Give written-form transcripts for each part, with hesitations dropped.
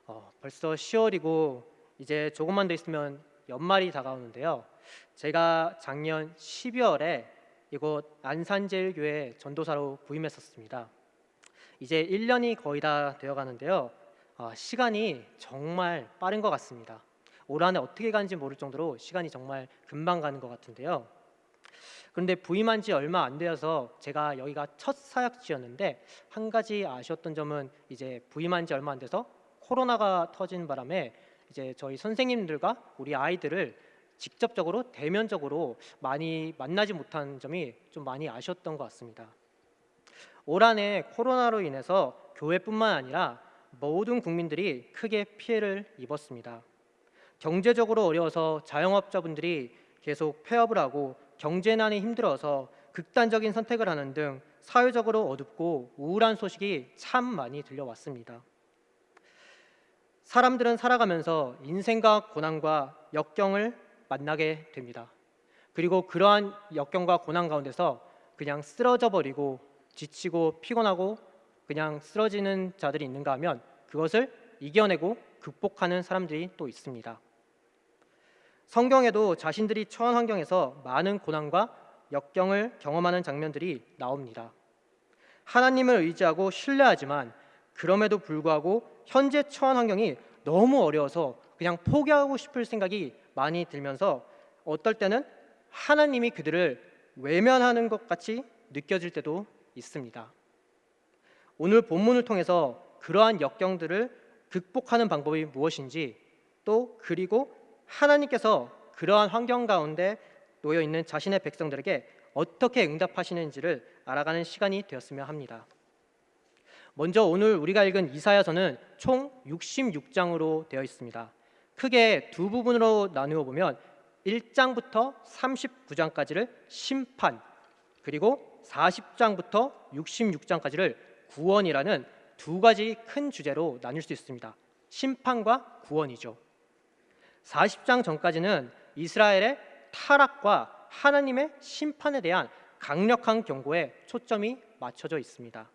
벌써 10월이고 이제 조금만 더 있으면 연말이 다가오는데요. 제가 작년 12월에 이곳 안산제일교회 전도사로 부임했었습니다. 이제 1년이 거의 다 되어 가는데요. 시간이 정말 빠른 것 같습니다. 올 한해 어떻게 가는지 모를 정도로 시간이 정말 금방 가는 것 같은데요. 그런데 부임한 지 얼마 안 되어서 제가 여기가 첫 사역지였는데 한 가지 아쉬웠던 점은 이제 부임한 지 얼마 안 돼서 코로나가 터진 바람에 이제 저희 선생님들과 우리 아이들을 직접적으로 대면적으로 많이 만나지 못한 점이 좀 많이 아쉬웠던 것 같습니다. 올 한해 코로나로 인해서 교회뿐만 아니라 모든 국민들이 크게 피해를 입었습니다. 경제적으로 어려워서 자영업자분들이 계속 폐업을 하고 경제난이 힘들어서 극단적인 선택을 하는 등 사회적으로 어둡고 우울한 소식이 참 많이 들려왔습니다. 사람들은 살아가면서 인생과 고난과 역경을 만나게 됩니다. 그리고 그러한 역경과 고난 가운데서 그냥 쓰러져 버리고 지치고 피곤하고 그냥 쓰러지는 자들이 있는가 하면 그것을 이겨내고 극복하는 사람들이 또 있습니다. 성경에도 자신들이 처한 환경에서 많은 고난과 역경을 경험하는 장면들이 나옵니다. 하나님을 의지하고 신뢰하지만 그럼에도 불구하고 현재 처한 환경이 너무 어려워서 그냥 포기하고 싶을 생각이 많이 들면서 어떨 때는 하나님이 그들을 외면하는 것 같이 느껴질 때도 있습니다. 오늘 본문을 통해서 그러한 역경들을 극복하는 방법이 무엇인지 또 그리고 하나님께서 그러한 환경 가운데 놓여 있는 자신의 백성들에게 어떻게 응답하시는지를 알아가는 시간이 되었으면 합니다. 먼저 오늘 우리가 읽은 이사야서는 총 66장으로 되어 있습니다. 크게 두 부분으로 나누어 보면 1장부터 39장까지를 심판, 그리고 40장부터 66장까지를 구원이라는 두 가지 큰 주제로 나눌 수 있습니다. 심판과 구원이죠. 40장 전까지는 이스라엘의 타락과 하나님의 심판에 대한 강력한 경고에 초점이 맞춰져 있습니다.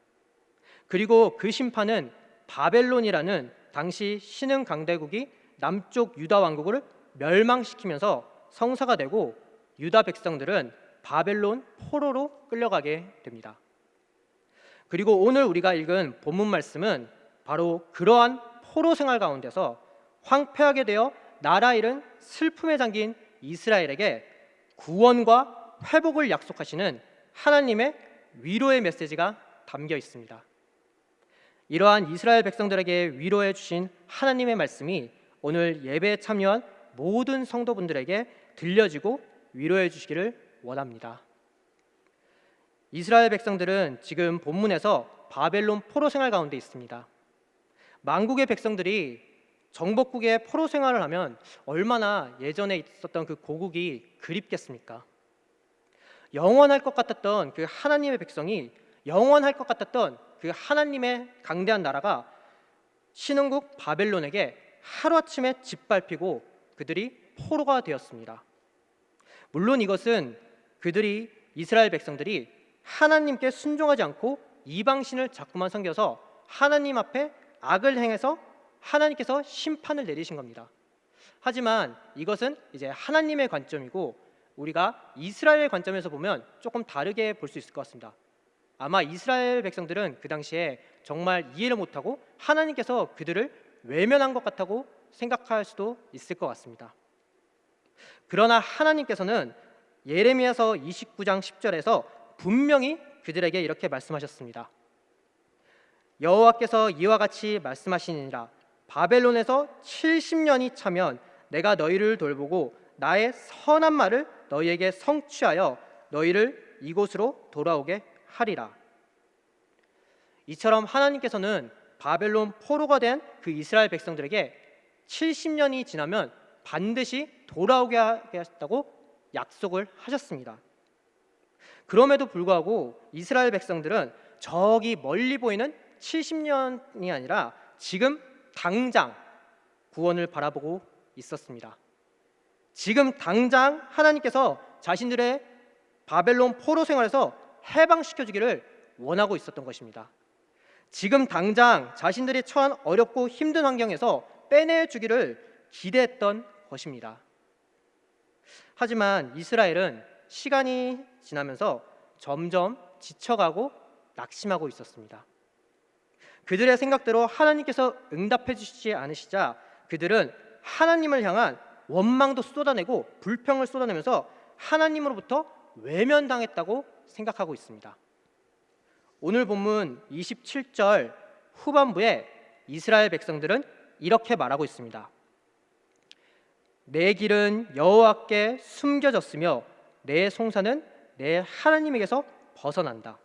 그리고 그 심판은 바벨론이라는 당시 신흥 강대국이 남쪽 유다 왕국을 멸망시키면서 성사가 되고 유다 백성들은 바벨론 포로로 끌려가게 됩니다. 그리고 오늘 우리가 읽은 본문 말씀은 바로 그러한 포로 생활 가운데서 황폐하게 되어 나라 잃은 슬픔에 잠긴 이스라엘에게 구원과 회복을 약속하시는 하나님의 위로의 메시지가 담겨 있습니다. 이러한 이스라엘 백성들에게 위로해 주신 하나님의 말씀이 오늘 예배에 참여한 모든 성도분들에게 들려지고 위로해 주시기를 원합니다. 이스라엘 백성들은 지금 본문에서 바벨론 포로 생활 가운데 있습니다. 만국의 백성들이 정복국의 포로 생활을 하면 얼마나 예전에 있었던 그 고국이 그립겠습니까? 영원할 것 같았던 그 하나님의 백성이 영원할 것 같았던 그 하나님의 강대한 나라가 신흥국 바벨론에게 하루아침에 짓밟히고 그들이 포로가 되었습니다. 물론 이것은 그들이 이스라엘 백성들이 하나님께 순종하지 않고 이방신을 자꾸만 섬겨서 하나님 앞에 악을 행해서 하나님께서 심판을 내리신 겁니다. 하지만 이것은 이제 하나님의 관점이고 우리가 이스라엘 관점에서 보면 조금 다르게 볼 수 있을 것 같습니다. 아마 이스라엘 백성들은 그 당시에 정말 이해를 못하고 하나님께서 그들을 외면한 것 같다고 생각할 수도 있을 것 같습니다. 그러나 하나님께서는 예레미야서 29장 10절에서 분명히 그들에게 이렇게 말씀하셨습니다. 여호와께서 이와 같이 말씀하시니라. 바벨론에서 70년이 차면 내가 너희를 돌보고 나의 선한 말을 너희에게 성취하여 너희를 이곳으로 돌아오게 하리라. 이처럼 하나님께서는 바벨론 포로가 된 그 이스라엘 백성들에게 70년이 지나면 반드시 돌아오게 하겠다고 약속을 하셨습니다. 그럼에도 불구하고 이스라엘 백성들은 저기 멀리 보이는 70년이 아니라 지금 당장 구원을 바라보고 있었습니다. 지금 당장 하나님께서 자신들의 바벨론 포로 생활에서 해방시켜주기를 원하고 있었던 것입니다. 지금 당장 자신들이 처한 어렵고 힘든 환경에서 빼내주기를 기대했던 것입니다. 하지만 이스라엘은 시간이 지나면서 점점 지쳐가고 낙심하고 있었습니다. 그들의 생각대로 하나님께서 응답해 주시지 않으시자 그들은 하나님을 향한 원망도 쏟아내고 불평을 쏟아내면서 하나님으로부터 외면당했다고 생각하고 있습니다. 오늘 본문 27절 후반부에 이스라엘 백성들은 이렇게 말하고 있습니다. 내 길은 여호와께 숨겨졌으며 내 송사는 내 하나님에게서 벗어난다.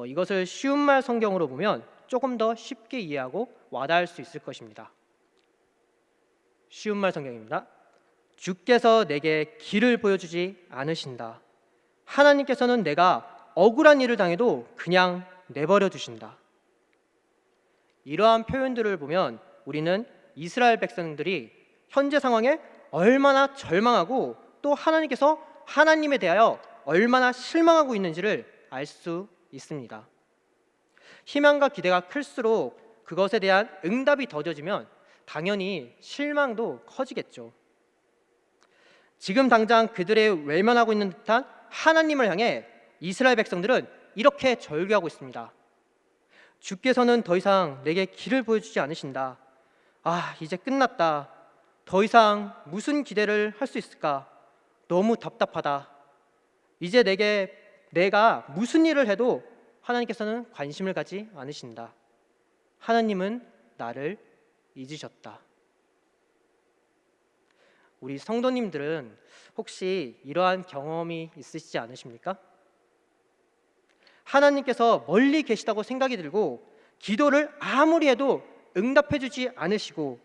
이것을 쉬운 말 성경으로 보면 조금 더 쉽게 이해하고 와닿을 수 있을 것입니다. 쉬운 말 성경입니다. 주께서 내게 길을 보여주지 않으신다. 하나님께서는 내가 억울한 일을 당해도 그냥 내버려 두신다. 이러한 표현들을 보면 우리는 이스라엘 백성들이 현재 상황에 얼마나 절망하고 또 하나님께서 하나님에 대하여 얼마나 실망하고 있는지를 알 수 있습니다. 희망과 기대가 클수록 그것에 대한 응답이 더뎌지면 당연히 실망도 커지겠죠. 지금 당장 그들의 외면하고 있는 듯한 하나님을 향해 이스라엘 백성들은 이렇게 절규하고 있습니다. 주께서는 더 이상 내게 길을 보여주지 않으신다. 이제 끝났다. 더 이상 무슨 기대를 할 수 있을까? 너무 답답하다. 이제 내가 무슨 일을 해도 하나님께서는 관심을 가지 않으신다. 하나님은 나를 잊으셨다. 우리 성도님들은 혹시 이러한 경험이 있으시지 않으십니까? 하나님께서 멀리 계시다고 생각이 들고 기도를 아무리 해도 응답해 주지 않으시고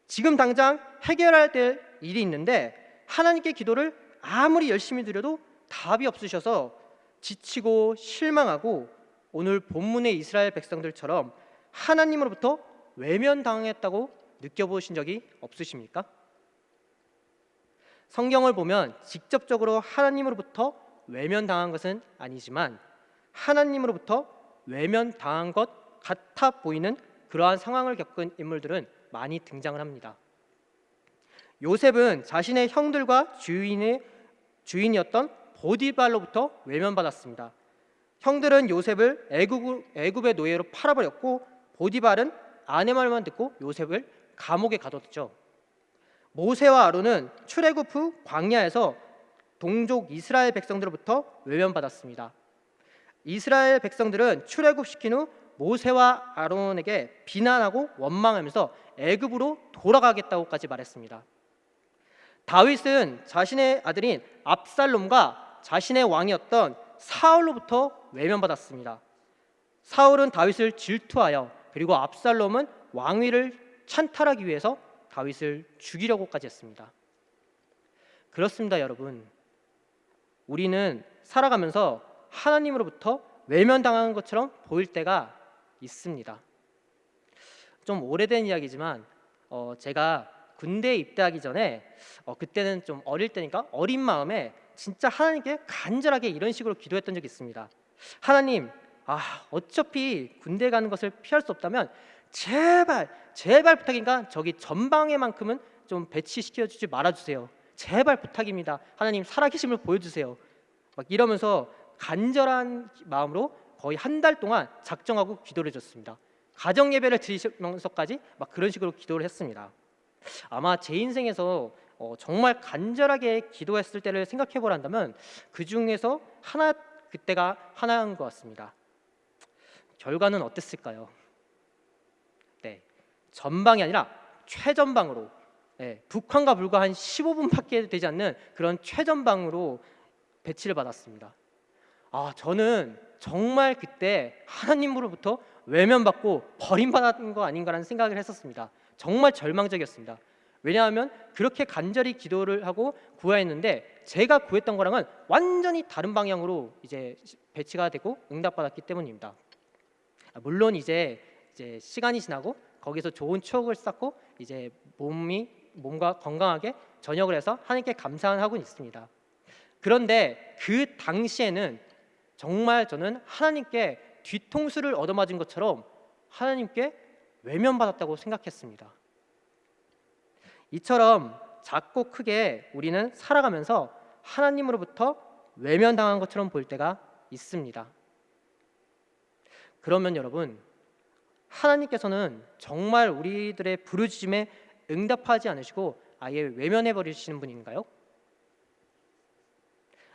지금 당장 해결해야 될 일이 있는데 하나님께 기도를 아무리 열심히 드려도 답이 없으셔서 지치고 실망하고 오늘 본문의 이스라엘 백성들처럼 하나님으로부터 외면당했다고 느껴보신 적이 없으십니까? 성경을 보면 직접적으로 하나님으로부터 외면당한 것은 아니지만 하나님으로부터 외면당한 것 같아 보이는 그러한 상황을 겪은 인물들은 많이 등장을 합니다. 요셉은 자신의 형들과 주인이었던 보디발로부터 외면받았습니다. 형들은 요셉을 애굽의 노예로 팔아버렸고 보디발은 아내 말만 듣고 요셉을 감옥에 가뒀죠. 모세와 아론은 출애굽 후 광야에서 동족 이스라엘 백성들로부터 외면받았습니다. 이스라엘 백성들은 출애굽시킨 후 모세와 아론에게 비난하고 원망하면서 애굽으로 돌아가겠다고까지 말했습니다. 다윗은 자신의 아들인 압살롬과 자신의 왕이었던 사울로부터 외면받았습니다. 사울은 다윗을 질투하여 그리고 압살롬은 왕위를 찬탈하기 위해서 다윗을 죽이려고까지 했습니다. 그렇습니다, 여러분. 우리는 살아가면서 하나님으로부터 외면당하는 것처럼 보일 때가 있습니다. 좀 오래된 이야기지만 제가 군대에 입대하기 전에 그때는 좀 어릴 때니까 어린 마음에 진짜 하나님께 간절하게 이런 식으로 기도했던 적이 있습니다. 하나님, 어차피 군대 가는 것을 피할 수 없다면 제발 부탁이니까 저기 전방에만큼은 좀 배치시켜주지 말아주세요. 제발 부탁입니다. 하나님 살아계심을 보여주세요. 막 이러면서 간절한 마음으로 거의 한 달 동안 작정하고 기도를 해줬습니다. 가정 예배를 드리면서까지 막 그런 식으로 기도를 했습니다. 아마 제 인생에서 정말 간절하게 기도했을 때를 생각해 보란다면 그 중에서 그때가 하나인 것 같습니다. 결과는 어땠을까요? 네, 전방이 아니라 최전방으로, 북한과 불과 한 15분밖에 되지 않는 그런 최전방으로 배치를 받았습니다. 저는 정말 그때 하나님으로부터 외면받고 버림받은 거 아닌가라는 생각을 했었습니다. 정말 절망적이었습니다. 왜냐하면 그렇게 간절히 기도를 하고 구하였는데 제가 구했던 거랑은 완전히 다른 방향으로 이제 배치가 되고 응답받았기 때문입니다. 물론 이제 시간이 지나고 거기서 좋은 추억을 쌓고 이제 몸과 건강하게 전역을 해서 하나님께 감사하고 있습니다. 그런데 그 당시에는 정말 저는 하나님께 뒤통수를 얻어맞은 것처럼 하나님께 외면받았다고 생각했습니다. 이처럼 작고 크게 우리는 살아가면서 하나님으로부터 외면당한 것처럼 보일 때가 있습니다. 그러면 여러분, 하나님께서는 정말 우리들의 부르짖음에 응답하지 않으시고 아예 외면해 버리시는 분인가요?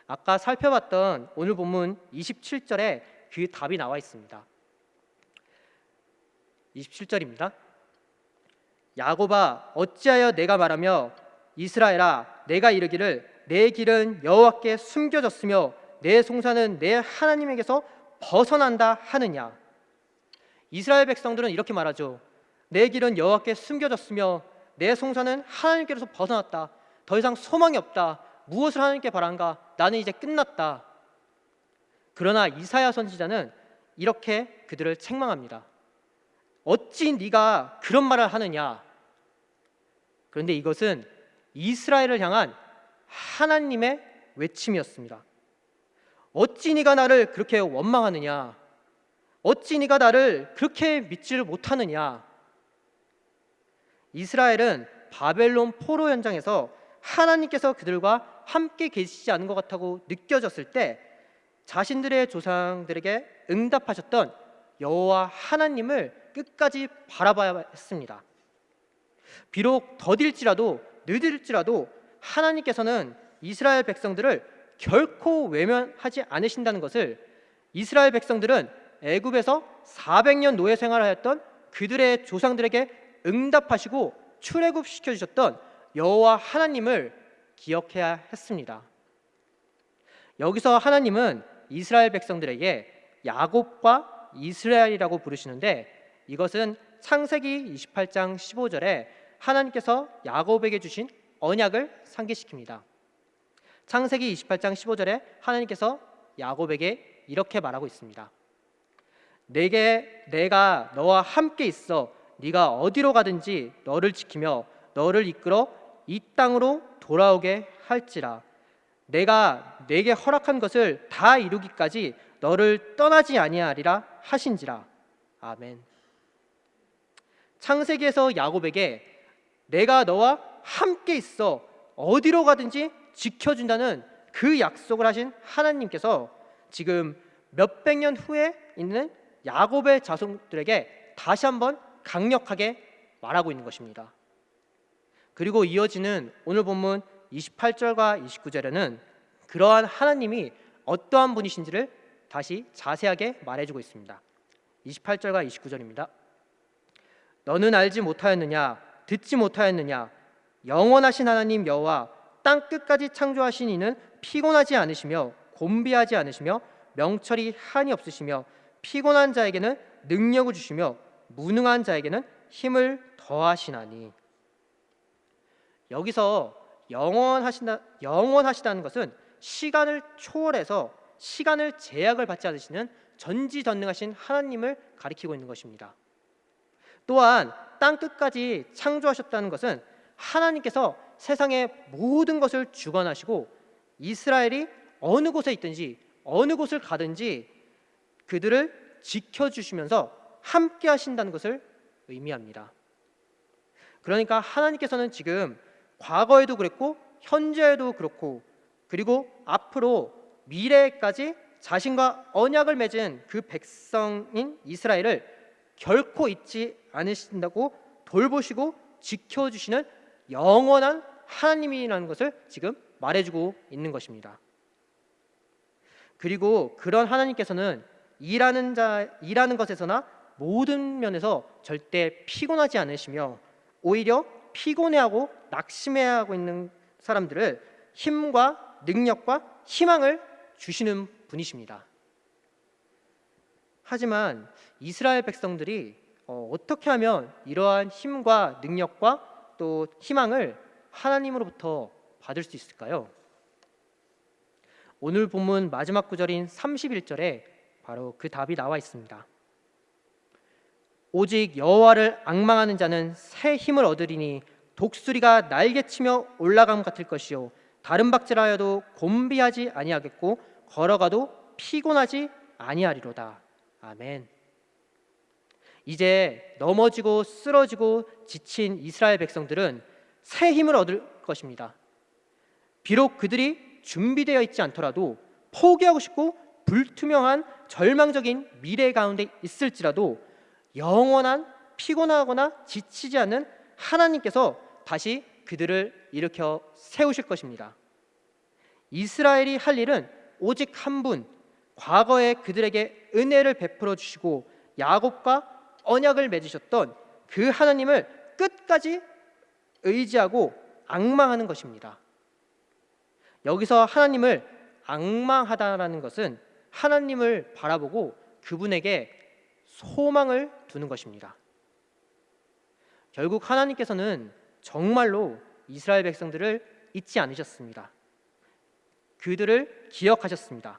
아까 살펴봤던 오늘 본문 27절에 그 답이 나와 있습니다. 27절입니다. 야곱아, 어찌하여 내가 말하며 이스라엘아, 내가 이르기를 내 길은 여호와께 숨겨졌으며 내 송사는 내 하나님에게서 벗어난다 하느냐. 이스라엘 백성들은 이렇게 말하죠. 내 길은 여호와께 숨겨졌으며 내 송사는 하나님께로서 벗어났다. 더 이상 소망이 없다. 무엇을 하나님께 바란가? 나는 이제 끝났다. 그러나 이사야 선지자는 이렇게 그들을 책망합니다. 어찌 네가 그런 말을 하느냐? 그런데 이것은 이스라엘을 향한 하나님의 외침이었습니다. 어찌 네가 나를 그렇게 원망하느냐? 어찌 네가 나를 그렇게 믿지를 못하느냐? 이스라엘은 바벨론 포로 현장에서 하나님께서 그들과 함께 계시지 않은 것 같다고 느껴졌을 때 자신들의 조상들에게 응답하셨던 여호와 하나님을 끝까지 바라봐야 했습니다. 비록 더딜지라도 늦을지라도 하나님께서는 이스라엘 백성들을 결코 외면하지 않으신다는 것을 이스라엘 백성들은 애굽에서 400년 노예 생활하였던 그들의 조상들에게 응답하시고 출애굽시켜 주셨던 여호와 하나님을 기억해야 했습니다. 여기서 하나님은 이스라엘 백성들에게 야곱과 이스라엘이라고 부르시는데 이것은 창세기 28장 15절에 하나님께서 야곱에게 주신 언약을 상기시킵니다. 창세기 28장 15절에 하나님께서 야곱에게 이렇게 말하고 있습니다. 내가 너와 함께 있어 네가 어디로 가든지 너를 지키며 너를 이끌어 이 땅으로 돌아오게 할지라. 내가 내게 허락한 것을 다 이루기까지 너를 떠나지 아니하리라 하신지라. 아멘. 창세기에서 야곱에게 내가 너와 함께 있어 어디로 가든지 지켜준다는 그 약속을 하신 하나님께서 지금 몇백 년 후에 있는 야곱의 자손들에게 다시 한번 강력하게 말하고 있는 것입니다. 그리고 이어지는 오늘 본문 28절과 29절에는 그러한 하나님이 어떠한 분이신지를 다시 자세하게 말해주고 있습니다. 28절과 29절입니다. 너는 알지 못하였느냐? 듣지 못하였느냐? 영원하신 하나님 여호와 땅 끝까지 창조하신 이는 피곤하지 않으시며 곤비하지 않으시며 명철이 한이 없으시며 피곤한 자에게는 능력을 주시며 무능한 자에게는 힘을 더하시나니. 여기서 영원하시다는 것은 시간을 초월해서 시간을 제약을 받지 않으시는 전지전능하신 하나님을 가리키고 있는 것입니다. 또한 땅 끝까지 창조하셨다는 것은 하나님께서 세상의 모든 것을 주관하시고 이스라엘이 어느 곳에 있든지 어느 곳을 가든지 그들을 지켜주시면서 함께 하신다는 것을 의미합니다. 그러니까 하나님께서는 지금 과거에도 그랬고 현재에도 그렇고 그리고 앞으로 미래에까지 자신과 언약을 맺은 그 백성인 이스라엘을 결코 잊지 않으신다고 돌보시고 지켜주시는 영원한 하나님이라는 것을 지금 말해주고 있는 것입니다. 그리고 그런 하나님께서는 일하는 것에서나 모든 면에서 절대 피곤하지 않으시며 오히려 피곤해하고 낙심해하고 있는 사람들을 힘과 능력과 희망을 주시는 분이십니다. 하지만 이스라엘 백성들이 어떻게 하면 이러한 힘과 능력과 또 희망을 하나님으로부터 받을 수 있을까요? 오늘 본문 마지막 구절인 31절에 바로 그 답이 나와 있습니다. 오직 여호와를 앙망하는 자는 새 힘을 얻으리니 독수리가 날개치며 올라감 같을 것이요 다른 박질하여도 곤비하지 아니하겠고 걸어가도 피곤하지 아니하리로다. 아멘. 이제 넘어지고 쓰러지고 지친 이스라엘 백성들은 새 힘을 얻을 것입니다. 비록 그들이 준비되어 있지 않더라도, 포기하고 싶고 불투명한 절망적인 미래 가운데 있을지라도 영원한 피곤하거나 지치지 않는 하나님께서 다시 그들을 일으켜 세우실 것입니다. 이스라엘이 할 일은 오직 한 분, 과거에 그들에게 은혜를 베풀어 주시고 야곱과 언약을 맺으셨던 그 하나님을 끝까지 의지하고 앙망하는 것입니다. 여기서 하나님을 앙망하다라는 것은 하나님을 바라보고 그분에게 소망을 두는 것입니다. 결국 하나님께서는 정말로 이스라엘 백성들을 잊지 않으셨습니다. 그들을 기억하셨습니다.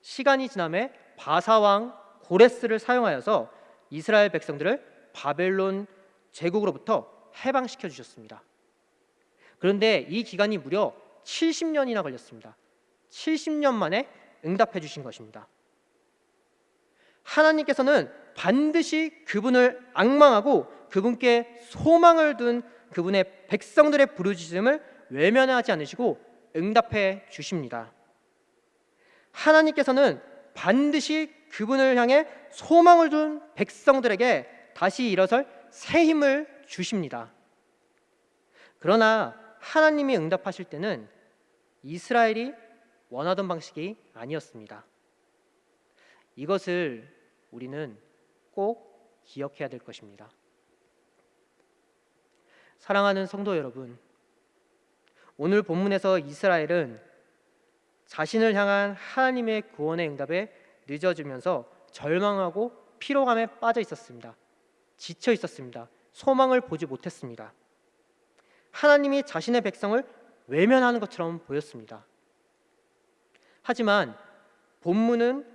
시간이 지남에 바사왕 고레스를 사용하여서 이스라엘 백성들을 바벨론 제국으로부터 해방시켜 주셨습니다. 그런데 이 기간이 무려 70년이나 걸렸습니다. 70년 만에 응답해 주신 것입니다. 하나님께서는 반드시 그분을 앙망하고 그분께 소망을 둔 그분의 백성들의 부르짖음을 외면하지 않으시고 응답해 주십니다. 하나님께서는 반드시 그분을 향해 소망을 둔 백성들에게 다시 일어설 새 힘을 주십니다. 그러나 하나님이 응답하실 때는 이스라엘이 원하던 방식이 아니었습니다. 이것을 우리는 꼭 기억해야 될 것입니다. 사랑하는 성도 여러분, 오늘 본문에서 이스라엘은 자신을 향한 하나님의 구원의 응답에 늦어지면서 절망하고 피로감에 빠져 있었습니다. 지쳐 있었습니다. 소망을 보지 못했습니다. 하나님이 자신의 백성을 외면하는 것처럼 보였습니다. 하지만 본문은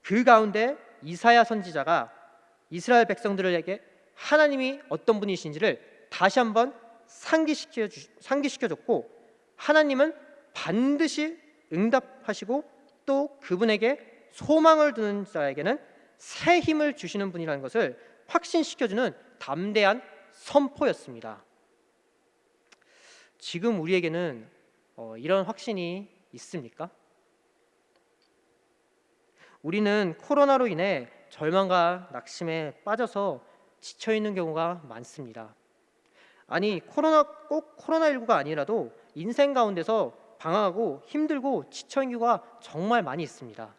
그 가운데 이사야 선지자가 이스라엘 백성들에게 하나님이 어떤 분이신지를 다시 한번 상기시켜줬고, 하나님은 반드시 응답하시고 또 그분에게 소망을 두는 자에게는 새 힘을 주시는 분이라는 것을 확신시켜주는 담대한 선포였습니다. 지금 우리에게는 이런 확신이 있습니까? 우리는 코로나로 인해 절망과 낙심에 빠져서 지쳐있는 경우가 많습니다. 아니, 꼭 코로나19가 아니라도 인생 가운데서 방황하고 힘들고 지쳐있는 경우가 정말 많이 있습니다.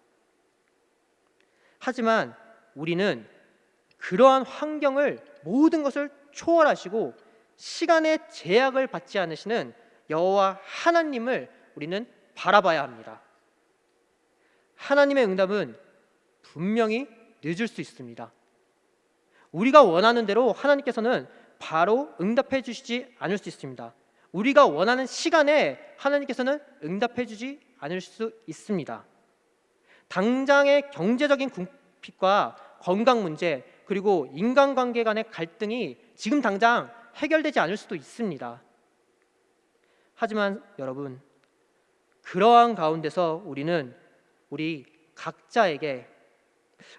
하지만 우리는 그러한 환경을, 모든 것을 초월하시고 시간의 제약을 받지 않으시는 여호와 하나님을 우리는 바라봐야 합니다. 하나님의 응답은 분명히 늦을 수 있습니다. 우리가 원하는 대로 하나님께서는 바로 응답해 주시지 않을 수 있습니다. 우리가 원하는 시간에 하나님께서는 응답해 주지 않을 수 있습니다. 당장의 경제적인 궁핍과 건강 문제, 그리고 인간관계 간의 갈등이 지금 당장 해결되지 않을 수도 있습니다. 하지만 여러분, 그러한 가운데서 우리는 우리 각자에게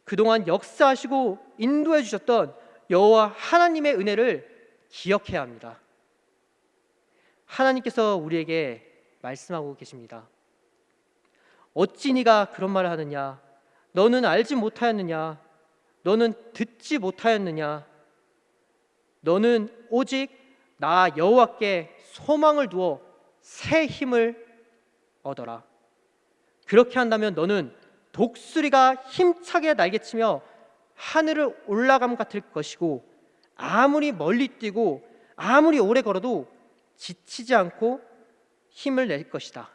그동안 역사하시고 인도해 주셨던 여호와 하나님의 은혜를 기억해야 합니다. 하나님께서 우리에게 말씀하고 계십니다. 어찌 네가 그런 말을 하느냐? 너는 알지 못하였느냐? 너는 듣지 못하였느냐? 너는 오직 나 여호와께 소망을 두어 새 힘을 얻어라. 그렇게 한다면 너는 독수리가 힘차게 날개치며 하늘을 올라감 같을 것이고, 아무리 멀리 뛰고 아무리 오래 걸어도 지치지 않고 힘을 낼 것이다.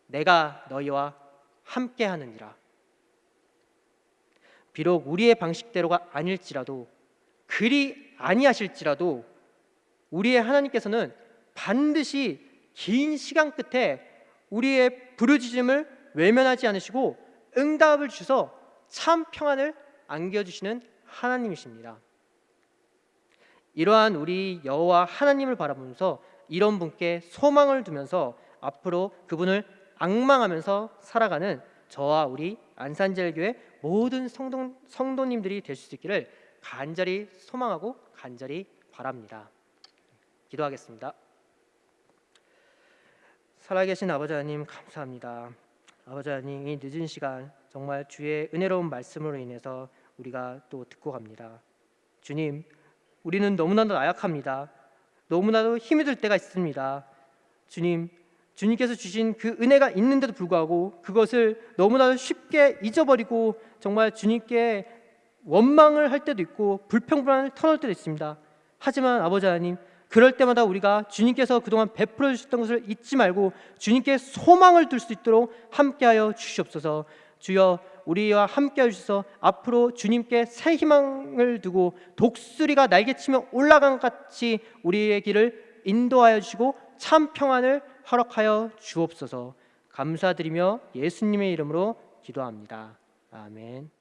내가 너희와 함께 하느니라. 비록 우리의 방식대로가 아닐지라도, 그리 아니하실지라도 우리의 하나님께서는 반드시 긴 시간 끝에 우리의 부르짖음을 외면하지 않으시고 응답을 주셔서 참 평안을 안겨주시는 하나님이십니다. 이러한 우리 여호와 하나님을 바라보면서 이런 분께 소망을 두면서 앞으로 그분을 앙망하면서 살아가는 저와 우리 안산제일교회 모든 성도님들이 될 수 있기를 간절히 소망하고 간절히 바랍니다. 기도하겠습니다. 살아계신 아버지 하나님 감사합니다. 아버지 하나님, 이 늦은 시간 정말 주의 은혜로운 말씀으로 인해서 우리가 또 듣고 갑니다. 주님, 우리는 너무나도 나약합니다. 너무나도 힘이 들 때가 있습니다. 주님, 주님께서 주신 그 은혜가 있는데도 불구하고 그것을 너무나도 쉽게 잊어버리고 정말 주님께 원망을 할 때도 있고 불평불만을 터놓을 때도 있습니다. 하지만 아버지 하나님, 그럴 때마다 우리가 주님께서 그동안 베풀어 주셨던 것을 잊지 말고 주님께 소망을 둘 수 있도록 함께하여 주시옵소서. 주여, 우리와 함께하여 주셔서 앞으로 주님께 새 희망을 두고 독수리가 날개치며 올라간 것 같이 우리의 길을 인도하여 주시고 참 평안을 허락하여 주옵소서. 감사드리며 예수님의 이름으로 기도합니다. 아멘.